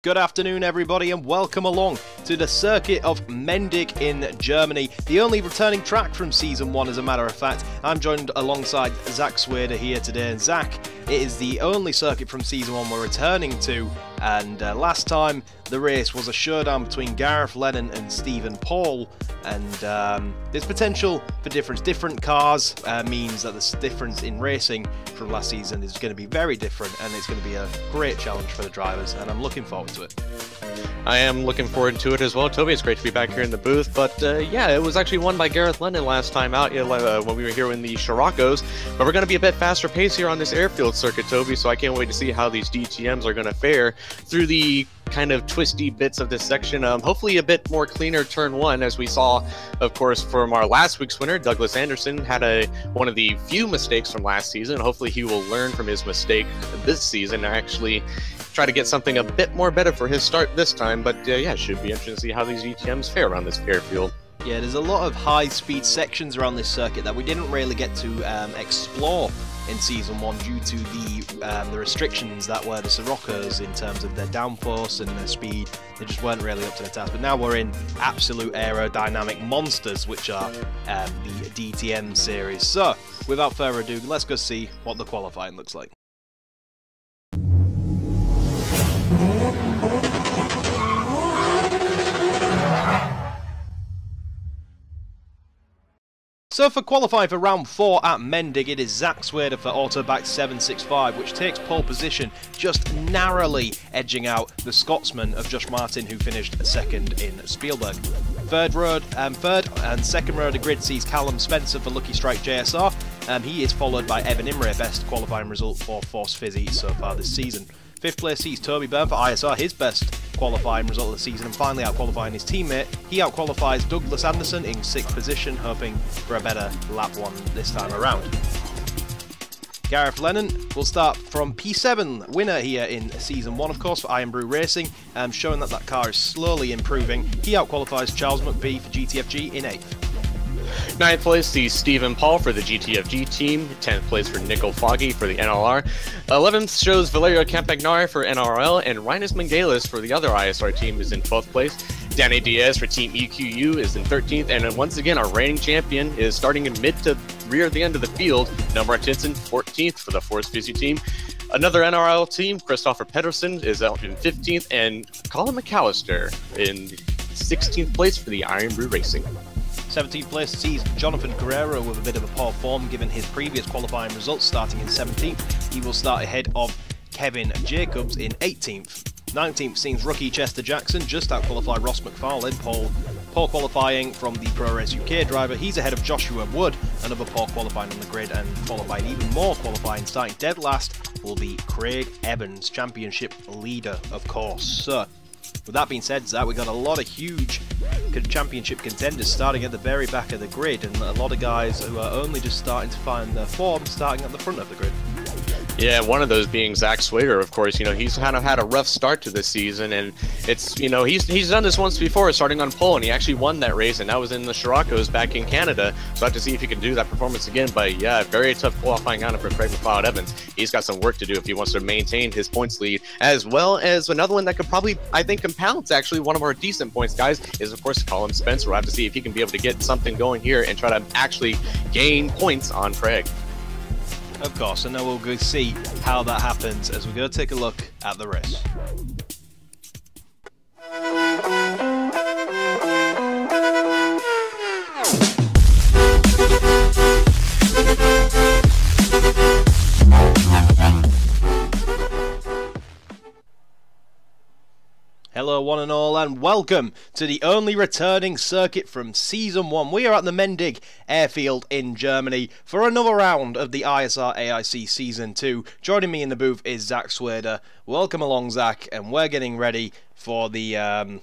Good afternoon everybody and welcome along to the circuit of Mendig in Germany, the only returning track from Season 1 as a matter of fact. I'm joined alongside Zach Swader here today, and Zach, it is the only circuit from Season 1 we're returning to, and last time the race was a showdown between Gareth Lennon and Stephen Paul, and there's potential for difference. Different cars means that the difference in racing from last season is going to be very different, and it's going to be a great challenge for the drivers, and I'm looking forward to it. I am looking forward to it as well, Toby. It's great to be back here in the booth, but yeah, it was actually won by Gareth Lennon last time out when we were here in the Scirocco's, but we're going to be a bit faster pace here on this airfield circuit, Toby, so I can't wait to see how these DTMs are going to fare through the kind of twisty bits of this section. Hopefully a bit more cleaner turn one, as we saw, of course, from our last week's winner. Douglas Anderson had one of the few mistakes from last season. Hopefully he will learn from his mistake this season and actually try to get something a bit more better for his start this time. But yeah, it should be interesting to see how these DTMs fare around this airfield. Yeah, there's a lot of high-speed sections around this circuit that we didn't really get to explore in Season 1 due to the restrictions that were the Scirocco's in terms of their downforce and their speed. They just weren't really up to the task. But now we're in absolute aerodynamic monsters, which are the DTM series. So, without further ado, let's go see what the qualifying looks like. So for qualifying for round 4 at Mendig, it is Zach Swader for Autoback 765, which takes pole position, just narrowly edging out the Scotsman of Josh Martin, who finished second in Spielberg. Third and second row of the grid sees Callum Spencer for Lucky Strike JSR. He is followed by Evan Imre, best qualifying result for Force Fizzy so far this season. Fifth place sees Toby Byrne for ISR, his best qualifying result of the season, and finally out-qualifying his teammate. He out-qualifies Douglas Anderson in 6th position, hoping for a better lap one this time around. Gareth Lennon will start from P7, winner here in Season 1, of course, for Iron Brew Racing, showing that that car is slowly improving. He out-qualifies Charles McBee for GTFG in 8th. 9th place sees Stephen Paul for the GTFG team. 10th place for Nickel Foggy for the NLR. 11th shows Valerio Campagnari for NRL, and Rhinus Mengalis for the other ISR team is in 12th place. Danny Diaz for Team EQU is in 13th, and then once again our reigning champion is starting in mid to rear at the end of the field. Number Tinson, 14th for the Force Fizzy team. Another NRL team, Christopher Pedersen, is out in 15th, and Colin McAllister in 16th place for the Iron Brew Racing. 17th place sees Jonathan Guerrero with a bit of a poor form given his previous qualifying results, starting in 17th. He will start ahead of Kevin Jacobs in 18th. 19th sees rookie Chester Jackson just out-qualified Ross McFarlane. Poor qualifying from the ProRace UK driver. He's ahead of Joshua Wood, another poor qualifying on the grid, and followed by an even more qualifying. Starting dead last will be Craig Evans, championship leader, of course. So, with that being said, Zach, we got a lot of huge championship contenders starting at the very back of the grid, and a lot of guys who are only just starting to find their form starting at the front of the grid. Yeah, one of those being Zach Swader, of course. You know, he's kind of had a rough start to this season, and it's, you know, he's done this once before, starting on pole, and he actually won that race, and that was in the Scirocco's back in Canada. So I have to see if he can do that performance again. But yeah, very tough qualifying out for Craig McLeod Evans. He's got some work to do if he wants to maintain his points lead, as well as another one that could probably, I think, compound actually one of our decent points guys is, of course, Colin Spencer. We'll have to see if he can be able to get something going here and try to actually gain points on Craig. Of course, and then we'll go see how that happens as we go take a look at the race. Hello one and all, and welcome to the only returning circuit from Season 1. We are at the Mendig airfield in Germany for another round of the ISR AIC Season 2. Joining me in the booth is Zach Swader. Welcome along, Zach, and we're getting ready for the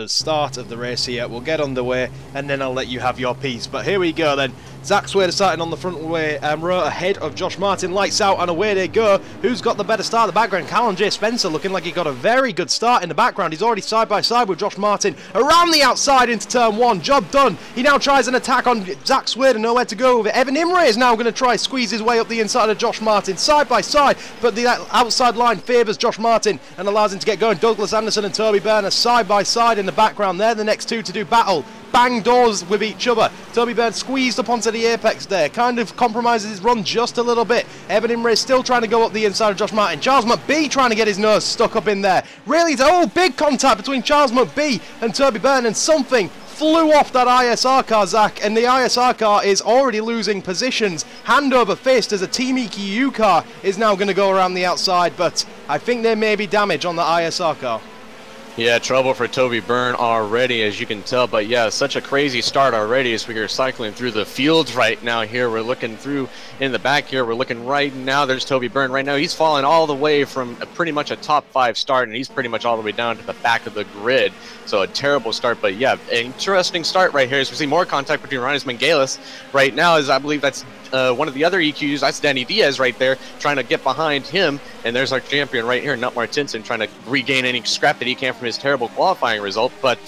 start of the race here. We'll get underway, and then I'll let you have your piece. But here we go then. Zach Swader starting on the front row ahead of Josh Martin. Lights out and away they go. Who's got the better start in the background? Callum J. Spencer looking like he got a very good start in the background. He's already side by side with Josh Martin around the outside into turn 1. Job done. He now tries an attack on Zach Swader, nowhere to go with it. Evan Imre is now going to try squeeze his way up the inside of Josh Martin, side by side, but the outside line favours Josh Martin and allows him to get going. Douglas Anderson and Toby Byrne are side by side in the background. They're the next two to do battle. Bang doors with each other. Toby Byrne squeezed up onto the apex there, kind of compromises his run just a little bit. Evan Imre still trying to go up the inside of Josh Martin. Charles McBee trying to get his nose stuck up in there. Really, big contact between Charles McBee and Toby Byrne, and something flew off that ISR car, Zach, and the ISR car is already losing positions. Hand over fist as a Team EQU car is now going to go around the outside, but I think there may be damage on the ISR car. Yeah, trouble for Toby Byrne already, as you can tell. But yeah, such a crazy start already as we are cycling through the fields right now here. We're looking through in the back here. We're looking right now. There's Toby Byrne right now. He's fallen all the way from pretty much a top 5 start, and he's pretty much all the way down to the back of the grid. So a terrible start. But yeah, interesting start right here as we see more contact between Rhinus Mangalis right now, as I believe that's one of the other EQs. That's Danny Diaz right there trying to get behind him. And there's our champion right here, Nut Martinson, trying to regain any scrap that he can from his terrible qualifying result. But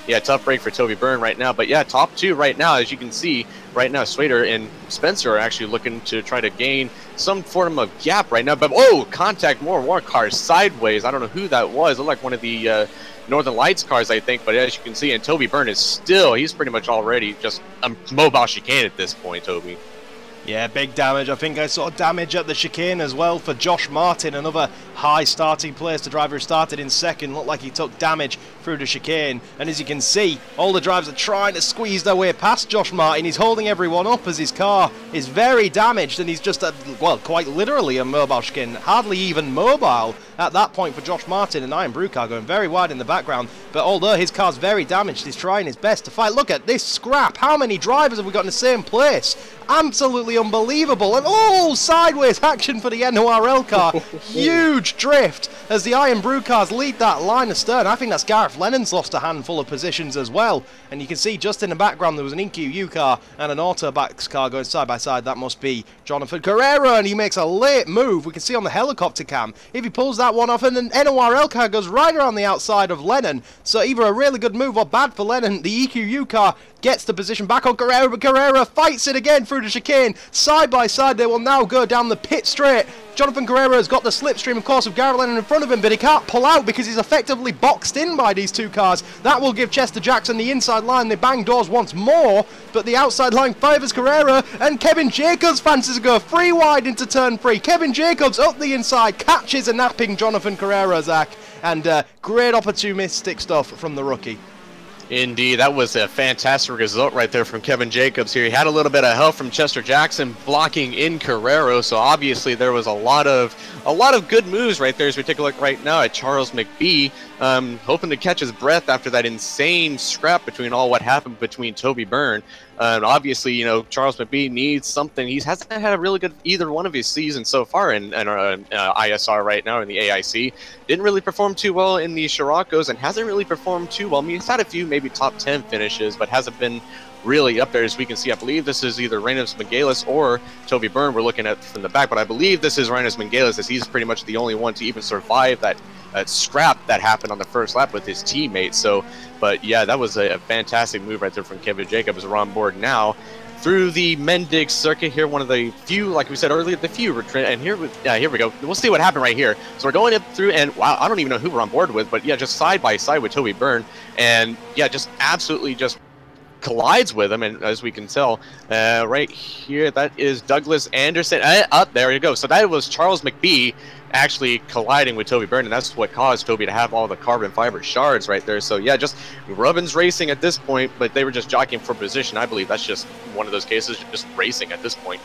yeah, tough break for Toby Byrne right now. But yeah, top 2 right now, as you can see right now, Swader and Spencer are actually looking to try to gain some form of gap right now. But whoa, contact, more cars sideways. I don't know who that was. It looked like one of the Northern Lights cars, I think. But as you can see, and Toby Byrne is still, he's pretty much already just a mobile chicane at this point, Toby. Yeah, big damage. I think I saw damage at the chicane as well for Josh Martin, another high starting place. The driver who started in second looked like he took damage through the chicane. And as you can see, all the drivers are trying to squeeze their way past Josh Martin. He's holding everyone up as his car is very damaged, and he's just, well, quite literally a mobile chicane, hardly even mobile at that point for Josh Martin. And Iron Brew car going very wide in the background. But although his car's very damaged, he's trying his best to fight. Look at this scrap. How many drivers have we got in the same place? Absolutely unbelievable. And oh, sideways action for the NORL car. Huge drift as the Iron Brew cars lead that line astern. I think that's Gareth Lennon's lost a handful of positions as well. And you can see just in the background there was an EQU car and an Autobacks car going side by side. That must be Jonathan Carrera, and he makes a late move. We can see on the helicopter cam if he pulls that one off, and an NORL car goes right around the outside of Lennon. So either a really good move or bad for Lennon. The EQU car gets the position back on Carrera, but Carrera fights it again through the chicane. Side by side, they will now go down the pit straight. Jonathan Carrera has got the slipstream, of course, of Gareth Lennon in front of him, but he can't pull out because he's effectively boxed in by these two cars. That will give Chester Jackson the inside line. They bang doors once more, but the outside line favours Carrera, and Kevin Jacobs fancies to go 3 wide into turn 3. Kevin Jacobs up the inside, catches a napping Jonathan Carrera, Zach, and great opportunistic stuff from the rookie. Indeed, that was a fantastic result right there from Kevin Jacobs here. He had a little bit of help from Chester Jackson blocking in Carrero, so obviously there was a lot of good moves right there as we take a look right now at Charles McBee, hoping to catch his breath after that insane scrap between all what happened between Toby Byrne. Obviously, you know, Charles McBee needs something. He hasn't had a really good either one of his seasons so far in ISR right now in the AIC. Didn't really perform too well in the Scirocco's and hasn't really performed too well. I mean, he's had a few maybe top 10 finishes, but hasn't been really up there. As we can see, I believe this is either Rhinus Mangalis or Toby Byrne we're looking at from the back, but I believe this is Rhinus Mangalis, as he's pretty much the only one to even survive that scrap that happened on the first lap with his teammates. So, but yeah, that was a fantastic move right there from Kevin Jacobs. We're on board now through the Mendig circuit here, one of the few, like we said earlier, the few, and here we go. We'll see what happened right here. So we're going up through, and wow, I don't even know who we're on board with, but yeah, just side by side with Toby Byrne, and yeah, just absolutely just collides with him. And as we can tell right here, that is Douglas Anderson. Up there you go. So that was Charles McBee actually colliding with Toby Byrne, and that's what caused Toby to have all the carbon fiber shards right there. So yeah, just Rubbins racing at this point, but they were just jockeying for position. I believe that's just one of those cases, just racing at this point.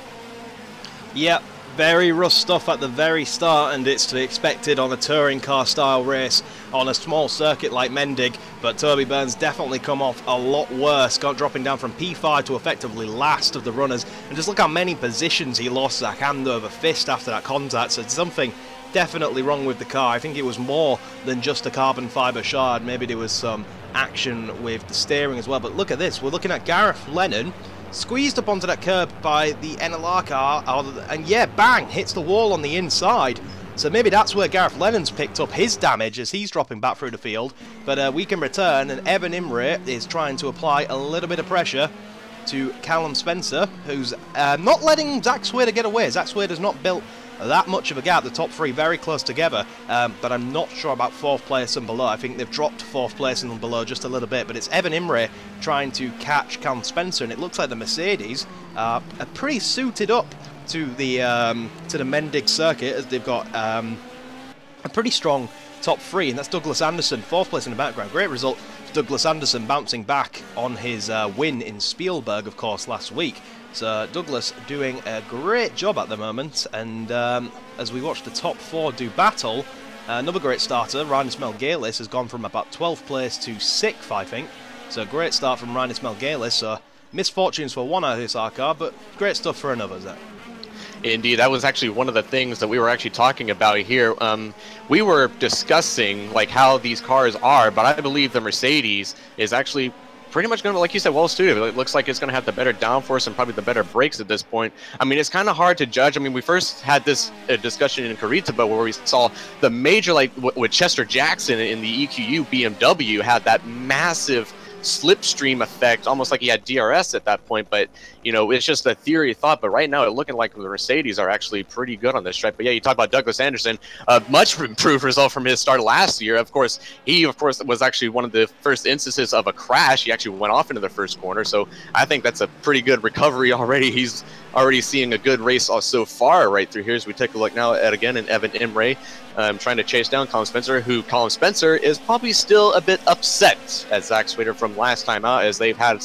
Yep. Very rough stuff at the very start, and it's to be expected on a touring car style race on a small circuit like Mendig, but Toby Byrne's definitely come off a lot worse, dropping down from P5 to effectively last of the runners, and just look how many positions he lost, Zach, hand over fist after that contact. So it's something definitely wrong with the car. I think it was more than just a carbon fiber shard. Maybe there was some action with the steering as well, but look at this. We're looking at Gareth Lennon squeezed up onto that curb by the NLR car, and yeah, bang, hits the wall on the inside. So maybe that's where Gareth Lennon's picked up his damage as he's dropping back through the field. But we can return, and Evan Imre is trying to apply a little bit of pressure to Callum Spencer, who's not letting Zach Swader get away. Zach Swader's not built that much of a gap. The top three very close together, but I'm not sure about 4th place and below. I think they've dropped 4th place and below just a little bit, but it's Evan Imre trying to catch Callum Spencer, and it looks like the Mercedes are pretty suited up to the Mendig circuit, as they've got a pretty strong top 3, and that's Douglas Anderson, 4th place in the background. Great result for Douglas Anderson, bouncing back on his win in Spielberg, of course, last week. So Douglas doing a great job at the moment, and as we watch the top 4 do battle, another great starter, Rhinus Melgalis, has gone from about 12th place to 6th, I think. So great start from Rhinus Melgalis. So misfortunes for one ISR car, but great stuff for another, Zach. Indeed, that was actually one of the things that we were actually talking about here. We were discussing like how these cars are, but I believe the Mercedes is actually pretty much going to, like you said, well suited. It looks like it's going to have the better downforce and probably the better brakes at this point. I mean, it's kind of hard to judge. I mean, we first had this discussion in Curitiba where we saw the major, like with Chester Jackson in the EQU BMW had that massive slipstream effect, almost like he had DRS at that point, but you know, it's just a theory thought. But right now, it's looking like the Mercedes are actually pretty good on this track. But yeah, you talk about Douglas Anderson, a much improved result from his start last year. Of course, he was actually one of the first instances of a crash. He actually went off into the first corner, so I think that's a pretty good recovery already. He's already seeing a good race so far right through here. As we take a look now at again in Evan Imre, trying to chase down Colin Spencer, who Colin Spencer is probably still a bit upset at Zach Swader from last time out, as they had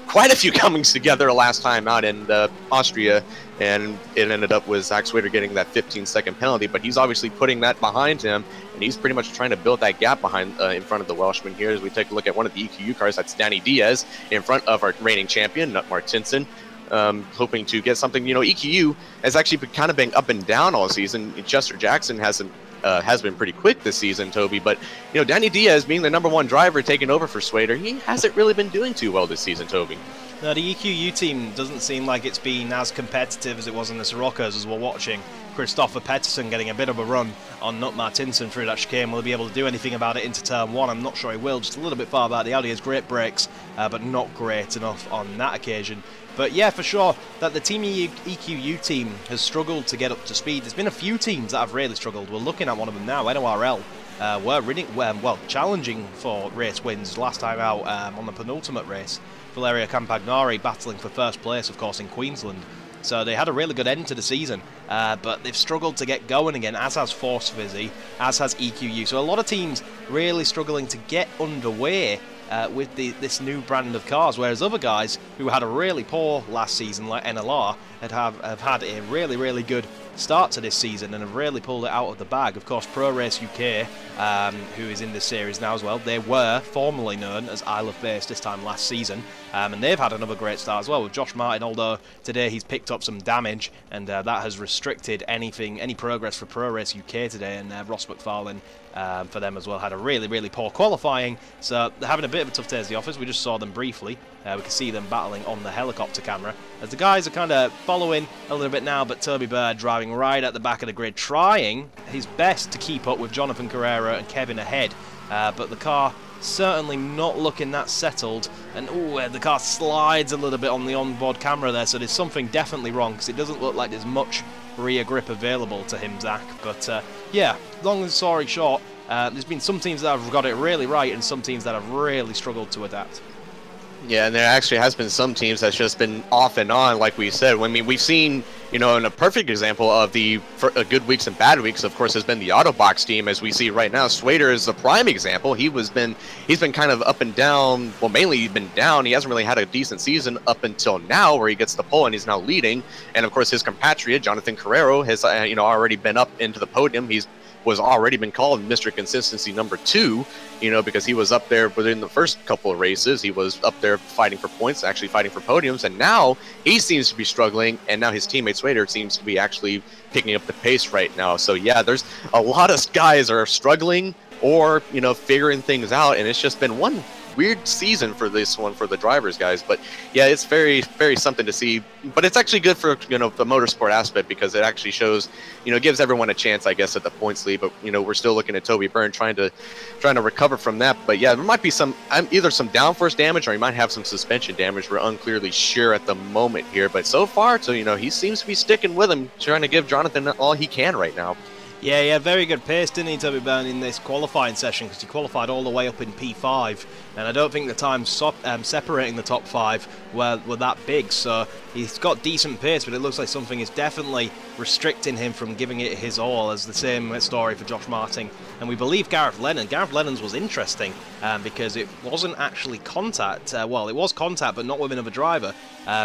quite a few comings together last time out in Austria, and it ended up with Zach Swader getting that 15-second penalty. But he's obviously putting that behind him, and he's pretty much trying to build that gap behind in front of the Welshman here. As we take a look at one of the EQU cars, that's Danny Diaz in front of our reigning champion, Nut Martinson. Hoping to get something. You know, EQU has actually been kind of been up and down all season. Chester Jackson has been pretty quick this season, Toby, but you know, Danny Diaz being the #1 driver taking over for Swader, he hasn't really been doing too well this season, Toby. No, the EQU team doesn't seem like it's been as competitive as it was in the Siroccos as we're watching. Christopher Pettersson getting a bit of a run on Nut Martinson through that chicane. Will he be able to do anything about it into turn 1? I'm not sure he will. Just a little bit far back. The Audi has great brakes, but not great enough on that occasion. But yeah, for sure, that the Team EQU team has struggled to get up to speed. There's been a few teams that have really struggled. We're looking at one of them now, NORL. Were challenging for race wins last time out on the penultimate race. Valerio Campagnari battling for first place, of course, in Queensland. So they had a really good end to the season, but they've struggled to get going again, as has Force Vizzy, as has EQU. So a lot of teams really struggling to get underway with this new brand of cars, whereas other guys who had a really poor last season, like NLR, have had a really, really good start to this season and have really pulled it out of the bag. Of course, Pro Race UK, who is in this series now as well, they were formerly known as Isle of Base this time last season, and they've had another great start as well with Josh Martin, although today he's picked up some damage, and that has restricted any progress for Pro Race UK today, and Ross McFarlane for them as well had a really, really poor qualifying, so they're having a bit of a tough day as the office. We just saw them briefly. We can see them battling on the helicopter camera as the guys are kind of following a little bit now, but Toby Bird driving right at the back of the grid, trying his best to keep up with Jonathan Carrera and Kevin ahead, but the car certainly not looking that settled, and the car slides a little bit on the onboard camera there, so there's something definitely wrong, because it doesn't look like there's much rear grip available to him, Zach. But yeah, long and story short, there's been some teams that have got it really right and some teams that have really struggled to adapt. Yeah, and there actually has been some teams that's just been off and on, like we said. I mean, we've seen, you know, in a perfect example of the good weeks and bad weeks, of course, has been the Autobox team, as we see right now. Swader is the prime example. He's been kind of up and down. Well, mainly he's been down. He hasn't really had a decent season up until now, where he gets the pole and he's now leading. And of course, his compatriot Jonathan Carrero has already been up into the podium. Was already been called Mr. Consistency #2, you know, because he was up there within the first couple of races. He was up there fighting for points, actually fighting for podiums, and now he seems to be struggling, and now his teammate Swader seems to be actually picking up the pace right now. So yeah, there's a lot of guys are struggling or, you know, figuring things out, and it's just been one weird season for this one for the drivers, guys. But yeah, it's very, very something to see. But it's actually good for, you know, the motorsport aspect, because it actually shows, you know, gives everyone a chance, I guess, at the points lead. But, you know, we're still looking at Toby Byrne trying to recover from that. But yeah, there might be some either some downforce damage, or he might have some suspension damage. We're unclearly sure at the moment here. But so far, so, you know, he seems to be sticking with him, trying to give Jonathan all he can right now. Yeah, very good pace, didn't he, Toby Byrne, in this qualifying session, because he qualified all the way up in P5, and I don't think the times separating the top 5 were that big, so he's got decent pace, but it looks like something is definitely restricting him from giving it his all, as the same story for Josh Martin, and we believe Gareth Lennon. Gareth Lennon's was interesting, because it wasn't actually contact, well, it was contact, but not with another driver,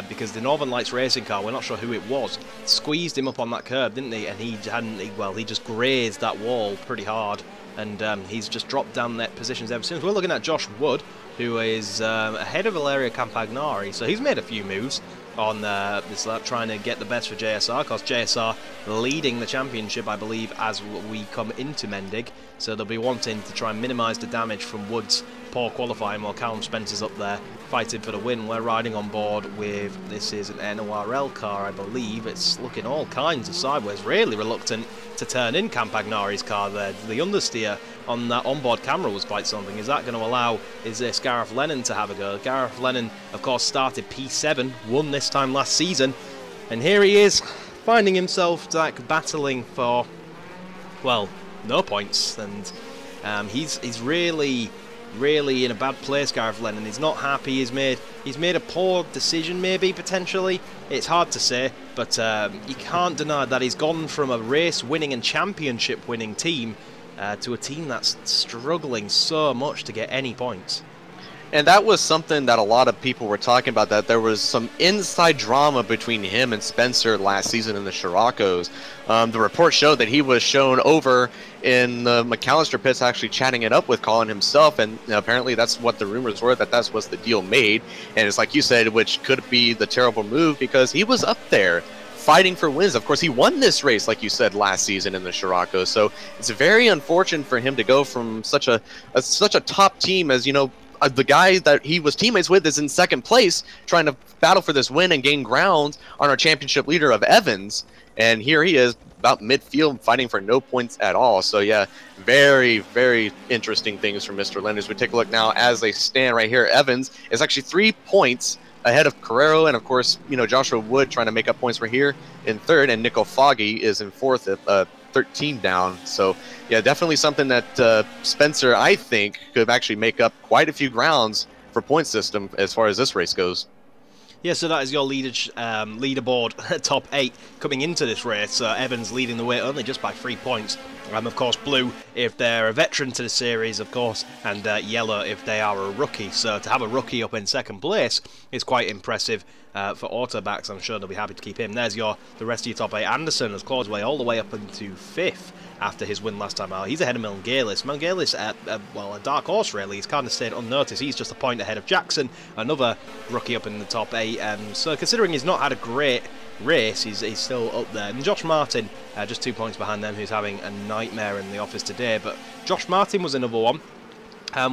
because the Northern Lights racing car, we're not sure who it was, squeezed him up on that curb, didn't he, and he just grazed that wall pretty hard, and he's just dropped down net positions ever since. We're looking at Josh Wood, who is ahead of Valerio Campagnari, so he's made a few moves on this lap, trying to get the best for JSR, because JSR leading the championship, I believe, as we come into Mendig, so they'll be wanting to try and minimise the damage from Wood's poor qualifying, while Callum Spencer's up there fighting for the win. We're riding on board with, this is an NORL car, I believe. It's looking all kinds of sideways, really reluctant to turn in Campagnari's car there. The understeer on that onboard camera was quite something. Is that going to allow, is this Gareth Lennon to have a go? Gareth Lennon, of course, started P7, won this time last season, and here he is, finding himself like battling for, well, no points, and he's really in a bad place, Gareth Lennon. He's not happy. He's made a poor decision, maybe, potentially. It's hard to say, but you can't deny that he's gone from a race-winning and championship-winning team to a team that's struggling so much to get any points. And that was something that a lot of people were talking about, that there was some inside drama between him and Spencer last season in the Scirocco's. The report showed that he was shown over in the McAllister pits, actually chatting it up with Colin himself, and apparently that's what the rumors were, that's what the deal made. And it's like you said, which could be the terrible move, because he was up there fighting for wins. Of course, he won this race, like you said, last season in the Scirocco. So it's very unfortunate for him to go from such a top team as, you know, the guy that he was teammates with is in second place, trying to battle for this win and gain ground on our championship leader of Evans. And here he is about midfield fighting for no points at all. So yeah, very, very interesting things from Mr. Lennon. As we take a look now as they stand right here, Evans is actually 3 points ahead of Carrero, and of course, you know, Joshua Wood trying to make up points right here in third, and Nico Foggy is in fourth at 13 down. So yeah, definitely something that Spencer, I think, could actually make up quite a few grounds for point system as far as this race goes. Yeah, so that is your leaderboard top 8 coming into this race. Evans leading the way only just by 3 points. Of course, blue if they're a veteran to the series, of course, and yellow if they are a rookie. So to have a rookie up in second place is quite impressive for Autobacks. I'm sure they'll be happy to keep him. There's the rest of your top 8. Anderson has clawed his way all the way up into 5th after his win last time out. He's ahead of Melgalis. Melgalis, well, a dark horse, really. He's kind of stayed unnoticed. He's just a point ahead of Jackson, another rookie up in the top 8. So considering he's not had a great race, he's still up there. And Josh Martin, just 2 points behind them, who's having a nightmare in the office today. But Josh Martin was another one.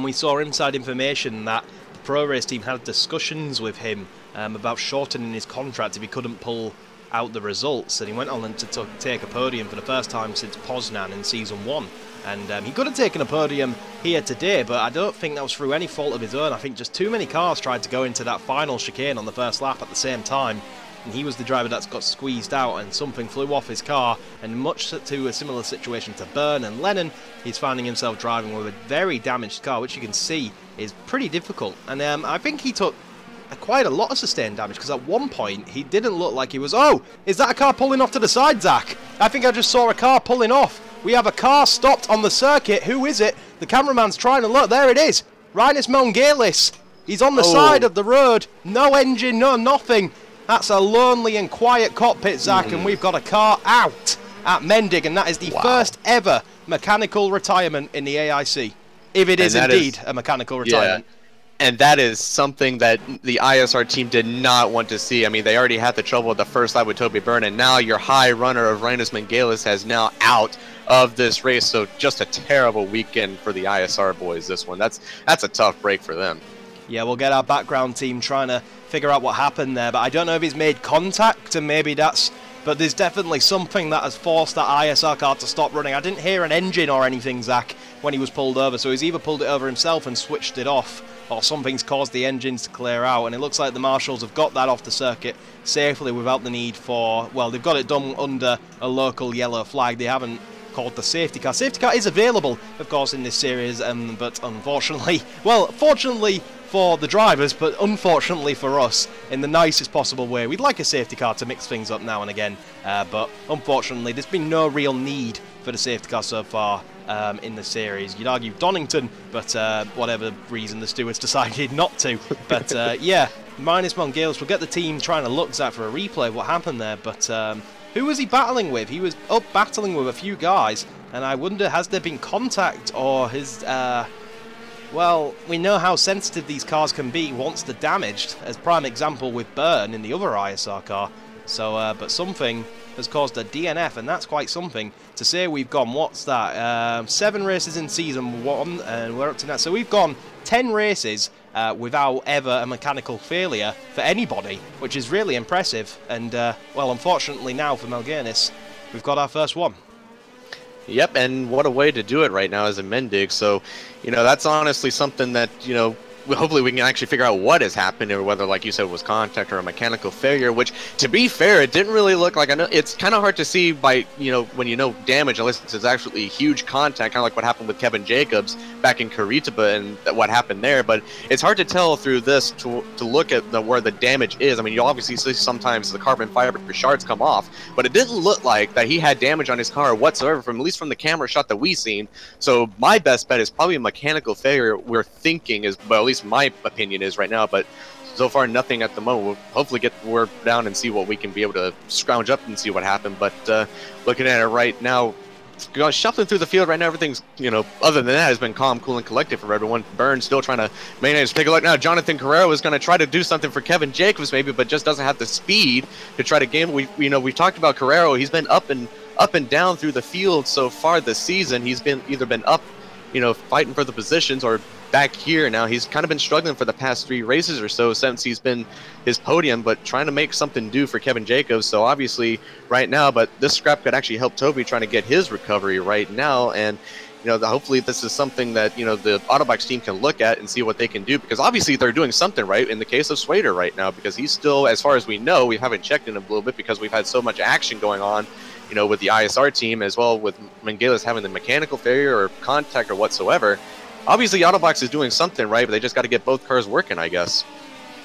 We saw inside information that the Pro Race team had discussions with him about shortening his contract if he couldn't pull out the results, and he went on to take a podium for the first time since Poznan in Season 1. And he could have taken a podium here today, but I don't think that was through any fault of his own. I think just too many cars tried to go into that final chicane on the first lap at the same time, and he was the driver that's got squeezed out, and something flew off his car. And much to a similar situation to Byrne and Lennon, he's finding himself driving with a very damaged car, which you can see is pretty difficult. And I think he took quite a lot of sustained damage, because at one point he didn't look like he was... Oh, is that a car pulling off to the side, Zach? I think I just saw a car pulling off. We have a car stopped on the circuit. Who is it? The cameraman's trying to look. There it is. Rinus Melgalis. He's on the side of the road. No engine, no nothing. That's a lonely and quiet cockpit, Zach, and we've got a car out at Mendig, and that is the first ever mechanical retirement in the AIC. If it is indeed a mechanical retirement. Yeah. And that is something that the ISR team did not want to see. I mean, they already had the trouble with the first lap with Toby Byrne, and now your high runner of Rinus Mengalis has now out of this race. So just a terrible weekend for the ISR boys, this one. That's a tough break for them. Yeah, we'll get our background team trying to figure out what happened there, but I don't know if he's made contact, and maybe that's... But there's definitely something that has forced that ISR car to stop running. I didn't hear an engine or anything, Zach, when he was pulled over, so he's either pulled it over himself and switched it off, or something's caused the engines to clear out, and it looks like the marshals have got that off the circuit safely without the need for... Well, they've got it done under a local yellow flag. They haven't called the safety car. Safety car is available, of course, in this series, but unfortunately... Well, fortunately for the drivers, but unfortunately for us, in the nicest possible way. We'd like a safety car to mix things up now and again, but unfortunately there's been no real need for the safety car so far in the series. You'd argue Donington, but whatever reason the stewards decided not to. But yeah, minus Mongalis. We'll get the team trying to look, Zach, for a replay of what happened there, but who was he battling with? He was up battling with a few guys, and I wonder, has there been contact, or his... Well, we know how sensitive these cars can be once they're damaged, as prime example with Byrne in the other ISR car. So, but something has caused a DNF, and that's quite something. To say we've gone, what's that, 7 races in Season 1, and we're up to now. So we've gone 10 races without ever a mechanical failure for anybody, which is really impressive. And, well, unfortunately now for Melganis, we've got our first one. Yep, and what a way to do it right now as a Mendig. So, you know, that's honestly something that, you know, hopefully we can actually figure out what has happened, or whether, like you said, it was contact or a mechanical failure, which, to be fair, it didn't really look like... I know it's kind of hard to see by, you know, when you know damage, unless it's actually huge contact, kind of like what happened with Kevin Jacobs back in Curitiba and what happened there. But it's hard to tell through this to look at where the damage is. I mean, you obviously see sometimes the carbon fiber shards come off, but it didn't look like that he had damage on his car whatsoever, from at least from the camera shot that we seen. So my best bet is probably a mechanical failure. We're thinking is, well, at least my opinion is right now, but so far nothing at the moment. We'll hopefully get the word down and see what we can be able to scrounge up and see what happened. But looking at it right now, shuffling through the field right now, everything's, you know, other than that, has been calm, cool, and collected for everyone. Burns still trying to manage. Take a look now. Jonathan Carrero is going to try to do something for Kevin Jacobs maybe, but just doesn't have the speed to try to game. We've talked about Carrero. He's been up and down through the field so far this season. He's been either been up, you know, fighting for the positions, or back here now. He's kind of been struggling for the past 3 races or so since he's been his podium, but trying to make something do for Kevin Jacobs. So obviously right now, but this scrap could actually help Toby trying to get his recovery right now. And, you know, hopefully this is something that, you know, the Autobox team can look at and see what they can do, because obviously they're doing something right in the case of Swader right now, because he's still, as far as we know, we haven't checked in a little bit because we've had so much action going on, you know, with the ISR team, as well with Mengalis having the mechanical failure or contact or whatsoever. Obviously, Autobox is doing something right, but they just got to get both cars working, I guess.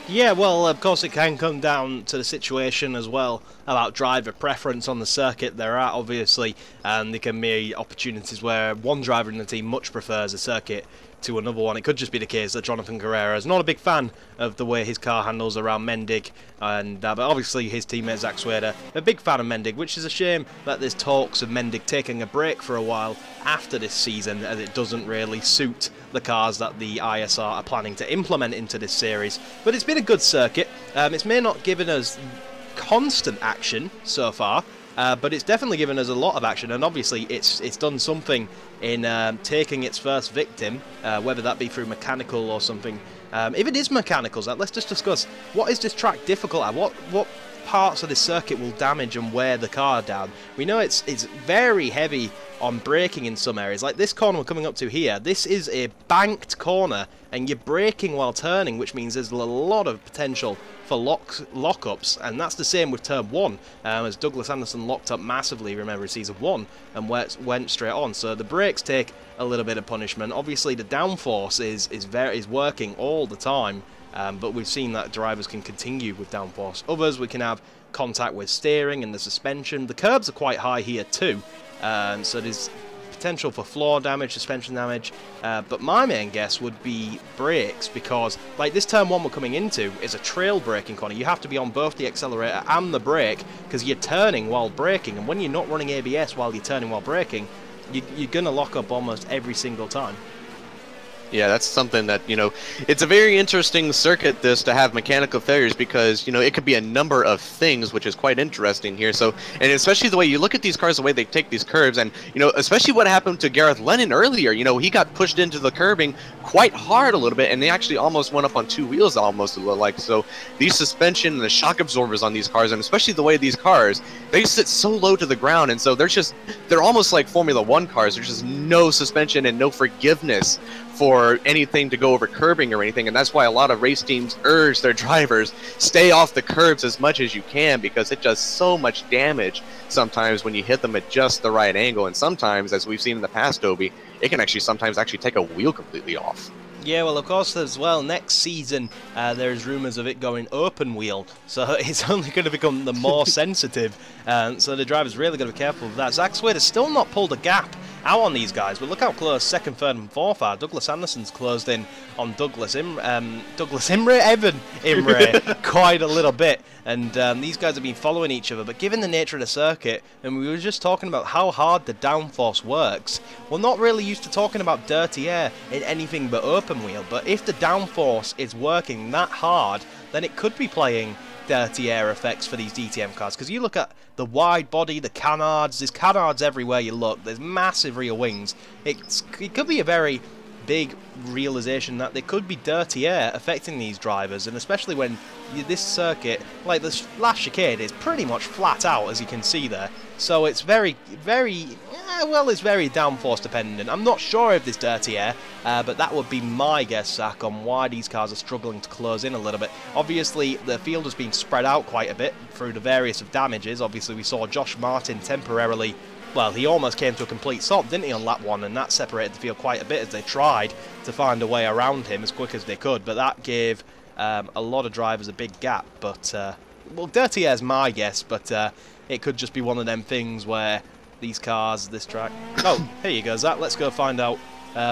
Yeah, well, of course it can come down to the situation as well about driver preference on the circuit they're at, obviously, and there can be opportunities where one driver in the team much prefers a circuit to another one. It could just be the case that Jonathan Carrera is not a big fan of the way his car handles around Mendig, and but obviously his teammate Zach Swader a big fan of Mendig, which is a shame that there's talks of Mendig taking a break for a while after this season, as it doesn't really suit the cars that the ISR are planning to implement into this series. But it's been a good circuit. It's may not given us constant action so far, but it's definitely given us a lot of action, and obviously it's done something in taking its first victim, whether that be through mechanical or something. If it is mechanical, Zach, let's just discuss, what is this track difficult at? What parts of this circuit will damage and wear the car down? We know it's very heavy on braking in some areas, like this corner we're coming up to here. This is a banked corner, and you're braking while turning, which means there's a lot of potential for lockups, and that's the same with turn 1, as Douglas Anderson locked up massively, remember, season 1, and went straight on. So the brakes take a little bit of punishment. Obviously the downforce is working all the time, but we've seen that drivers can continue with downforce. Others, we can have contact with steering and the suspension. The curbs are quite high here too, so there's potential for floor damage, suspension damage, but my main guess would be brakes, because like this turn 1 we're coming into is a trail braking corner. You have to be on both the accelerator and the brake, because you're turning while braking, and when you're not running ABS while you're turning while braking, you're going to lock up almost every single time. Yeah, that's something that, it's a very interesting circuit, this, to have mechanical failures, because, it could be a number of things, which is quite interesting here. So, and especially the way you look at these cars, the way they take these curves, and, especially what happened to Gareth Lennon earlier, he got pushed into the curbing quite hard a little bit, and they actually almost went up on two wheels almost, like. So these suspension and the shock absorbers on these cars, and especially the way these cars, they sit so low to the ground, and so they're almost like Formula One cars. There's just no suspension and no forgiveness for anything to go over curbing or anything, and that's why a lot of race teams urge their drivers stay off the curbs as much as you can, because it does so much damage sometimes when you hit them at just the right angle, and sometimes, as we've seen in the past, Toby, it can sometimes take a wheel completely off. Yeah, well, of course, as well, next season, there's rumours of it going open wheel, so it's only going to become the more sensitive, so the driver's really got to be careful of that. Zach Swade has still not pulled a gap out on these guys, but look how close second, third and fourth are. Douglas Anderson's closed in on Evan Imre quite a little bit, and these guys have been following each other, but given the nature of the circuit, and we were just talking about how hard the downforce works, we're not really used to talking about dirty air in anything but open wheel, but if the downforce is working that hard, then it could be playing dirty air effects for these DTM cars, because you look at the wide body, the canards, there's canards everywhere you look, there's massive rear wings. It could be a very big realization that there could be dirty air affecting these drivers, and especially when this circuit, like this last chicane, is pretty much flat out, as you can see there. So it's very downforce dependent. I'm not sure if there's dirty air, but that would be my guess, Zach, on why these cars are struggling to close in a little bit. Obviously, the field has been spread out quite a bit through the various of damages. Obviously, we saw Josh Martin temporarily, well, he almost came to a complete stop, didn't he, on lap 1, and that separated the field quite a bit as they tried to find a way around him as quick as they could, but that gave a lot of drivers a big gap. But, well, dirty air's my guess, but it could just be one of them things where these cars, this track... Oh, here you go, Zach. Let's go find out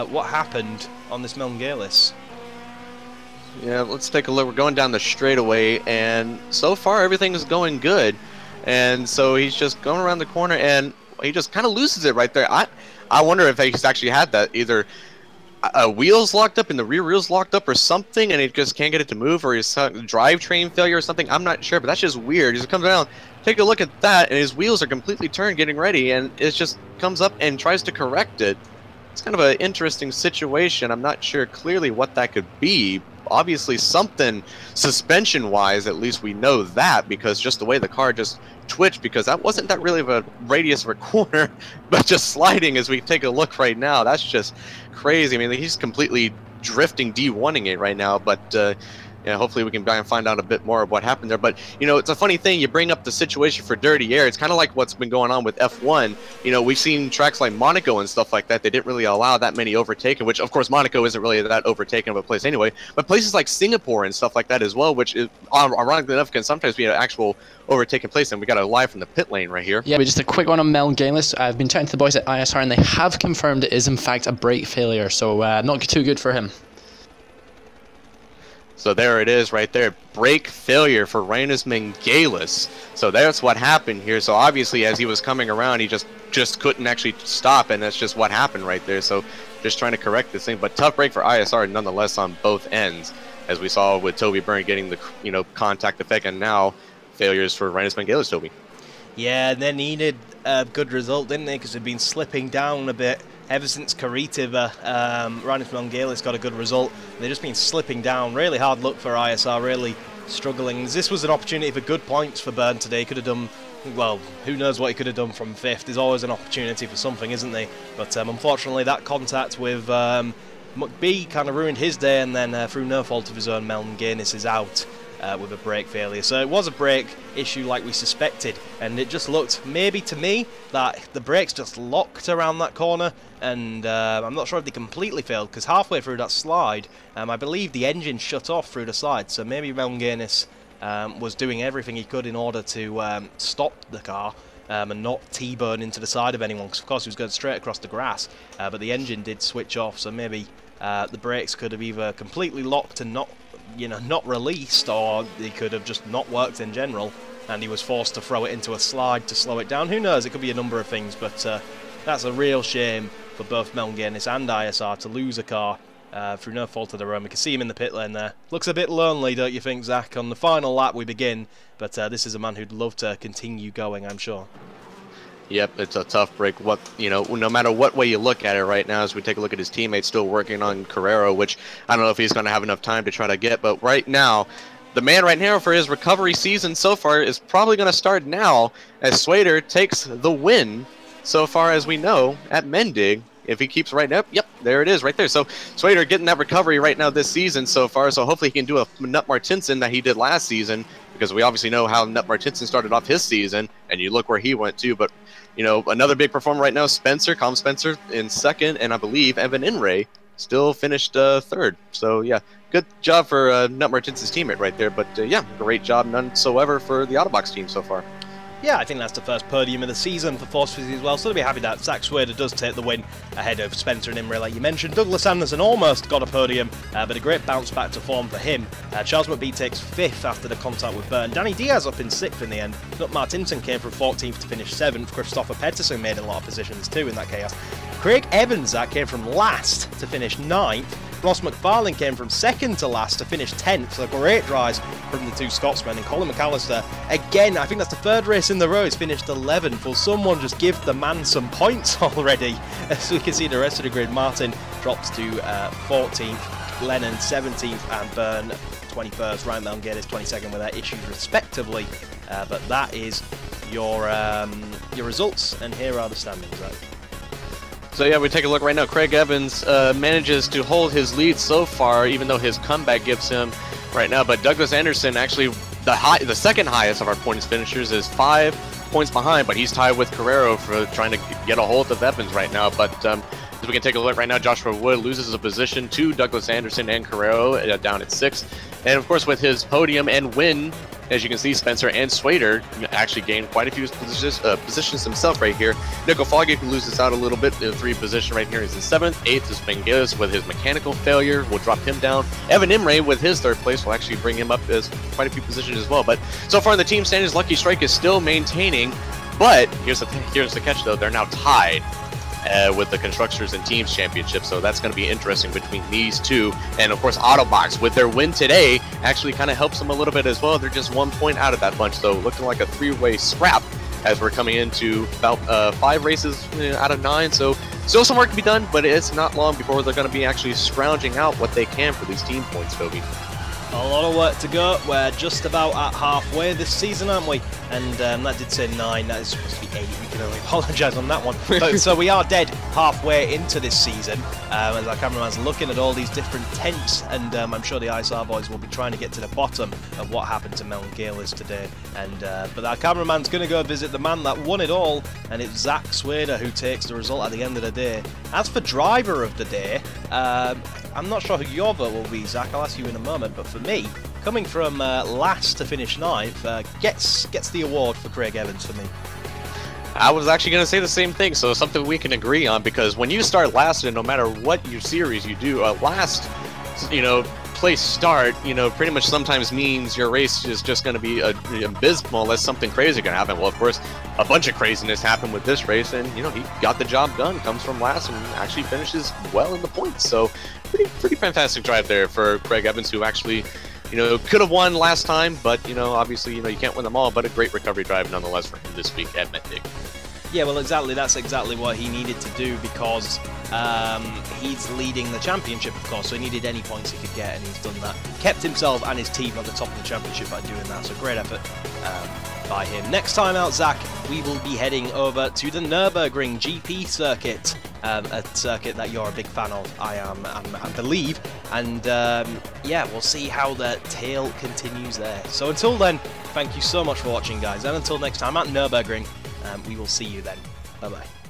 what happened on this Melngalis. Yeah, let's take a look. We're going down the straightaway, and so far everything is going good. And so he's just going around the corner, and he just kind of loses it right there. I wonder if he's actually had that. Either wheels locked up and the rear wheels locked up or something, and he just can't get it to move, or his drivetrain failure or something. I'm not sure, but that's just weird. He just comes around, take a look at that, and his wheels are completely turned getting ready, and it just comes up and tries to correct it. It's kind of an interesting situation. I'm not sure clearly what that could be. Obviously something suspension-wise, at least we know that, because just the way the car just twitched, because that wasn't that really of a radius of a corner, but just sliding as we take a look right now. That's just crazy. I mean, he's completely drifting, D1ing it right now, but yeah, hopefully we can find out a bit more of what happened there. But, it's a funny thing. You bring up the situation for dirty air. It's kind of like what's been going on with F1. We've seen tracks like Monaco and stuff like that. They didn't really allow that many overtaken, which, of course, Monaco isn't really that overtaken of a place anyway. But places like Singapore and stuff like that as well, which is, ironically enough, can sometimes be an actual overtaken place. And we got a live from the pit lane right here. Yeah, but just a quick one on Melngalis. I've been chatting to the boys at ISR, and they have confirmed it is, in fact, a brake failure. So not too good for him. So there it is right there. Brake failure for Rainis Mengalis. So that's what happened here. So obviously as he was coming around, he just couldn't actually stop, and that's just what happened right there. So just trying to correct this thing. But tough break for ISR nonetheless on both ends, as we saw with Toby Byrne getting the contact effect, and now failures for Rainis Mengalis, Toby. Yeah, they needed a good result, didn't they? Because they've been slipping down a bit ever since Kuritiva. Rainis Mengalis got a good result. They've just been slipping down. Really hard luck for ISR, really struggling. This was an opportunity for good points for Byrne today. He could have done, well, who knows what he could have done from 5th. There's always an opportunity for something, isn't there? But unfortunately, that contact with McBee kind of ruined his day, and then through no fault of his own, Melngalis is out with a brake failure. So it was a brake issue like we suspected, and it just looked, maybe to me, that the brakes just locked around that corner, and I'm not sure if they completely failed, because halfway through that slide, I believe the engine shut off through the slide, so maybe Melngalis was doing everything he could in order to stop the car and not T-burn into the side of anyone, because of course he was going straight across the grass, but the engine did switch off, so maybe the brakes could have either completely locked and not released, or they could have just not worked in general, and he was forced to throw it into a slide to slow it down. Who knows? It could be a number of things, but that's a real shame for both Melngalis and ISR to lose a car through no fault of their own. We can see him in the pit lane there. Looks a bit lonely, don't you think, Zach? On the final lap we begin, but this is a man who'd love to continue going, I'm sure. Yep, it's a tough break. No matter what way you look at it right now, as we take a look at his teammates still working on Carrero, which I don't know if he's going to have enough time to try to get, but right now, the man right now for his recovery season so far is probably going to start now, as Swader takes the win so far as we know at Mendig. If he keeps right up, yep, there it is right there. So Swader getting that recovery right now this season so far, so hopefully he can do a Nut Martinsen that he did last season, because we obviously know how Nut Martinsen started off his season, and you look where he went to. But another big performer right now, Com Spencer in second, and I believe Evan Inray still finished third. So yeah, good job for Nut Martinsen's teammate right there. But yeah, great job none whatsoever for the Autobox team so far. Yeah, I think that's the first podium of the season for Force Fizzy as well, so they'll be happy that Zach Swader does take the win ahead of Spencer and Imre, like you mentioned. Douglas Anderson almost got a podium, but a great bounce back to form for him. Charles McBee takes 5th after the contact with Burton. Danny Diaz up in 6th in the end. Nut Martinsen came from 14th to finish 7th. Christopher Pettersson made a lot of positions too in that chaos. Craig Evans, Zach, came from last to finish 9th. Ross McFarlane came from 2nd to last to finish 10th, so great drives from the two Scotsmen. And Colin McAllister, again, I think that's the 3rd race in the row, he's finished 11th. Will someone just give the man some points already? As we can see the rest of the grid, Martin drops to 14th, Lennon 17th, and Byrne 21st. Ryan Melngate 22nd with their issues respectively. But that is your results, and here are the standings, right? So yeah, we take a look right now. Craig Evans manages to hold his lead so far, even though his comeback gives him right now. But Douglas Anderson, actually the second highest of our points finishers, is 5 points behind, but he's tied with Carrero for trying to get a hold of Evans right now. But as we can take a look right now, Joshua Wood loses a position to Douglas Anderson and Carrero down at 6th. And of course, with his podium and win, as you can see, Spencer and Swader actually gained quite a few positions himself right here. Nico Foggy loses out a little bit. The 3 position right here is in 7th. 8th is Mendig with his mechanical failure. We'll drop him down. Evan Imre with his 3rd place will actually bring him up as quite a few positions as well. But so far in the team standings, Lucky Strike is still maintaining. But here's the catch, though. They're now tied with the Constructors and Teams Championship, so that's going to be interesting between these two. And of course, Autobox, with their win today, actually kind of helps them a little bit as well. They're just 1 point out of that bunch, so looking like a 3-way scrap as we're coming into about 5 races out of 9. So still some work to be done, but it's not long before they're going to be actually scrounging out what they can for these team points, Toby. A lot of work to go. We're just about at halfway this season, aren't we? And that did say 9. That is supposed to be 8. We can only apologise on that one. But, so we are dead halfway into this season. As our cameraman's looking at all these different tents, and I'm sure the ISR boys will be trying to get to the bottom of what happened to Mel Galis today. And but our cameraman's going to go visit the man that won it all, and it's Zach Swader who takes the result at the end of the day. As for driver of the day, I'm not sure who your vote will be, Zach. I'll ask you in a moment. But for me, coming from last to finish 9th, gets the award for Craig Evans for me. I was actually going to say the same thing, so something we can agree on, because when you start last, and no matter what your series you do, last, place start, pretty much sometimes means your race is just going to be abysmal unless something crazy going to happen. Well, of course, a bunch of craziness happened with this race, and, he got the job done, comes from last, and actually finishes well in the points. So, pretty fantastic drive there for Craig Evans, who actually, could have won last time, but, obviously, you can't win them all, but a great recovery drive nonetheless for him this week at Mendig. Yeah, well, exactly. That's exactly what he needed to do, because he's leading the championship, of course, so he needed any points he could get, and he's done that. Kept himself and his team at the top of the championship by doing that, so great effort by him. Next time out, Zach, we will be heading over to the Nürburgring GP circuit, a circuit that you're a big fan of, I am, I believe, and yeah, we'll see how the tale continues there. So until then, thank you so much for watching, guys, and until next time at Nürburgring, we will see you then. Bye-bye.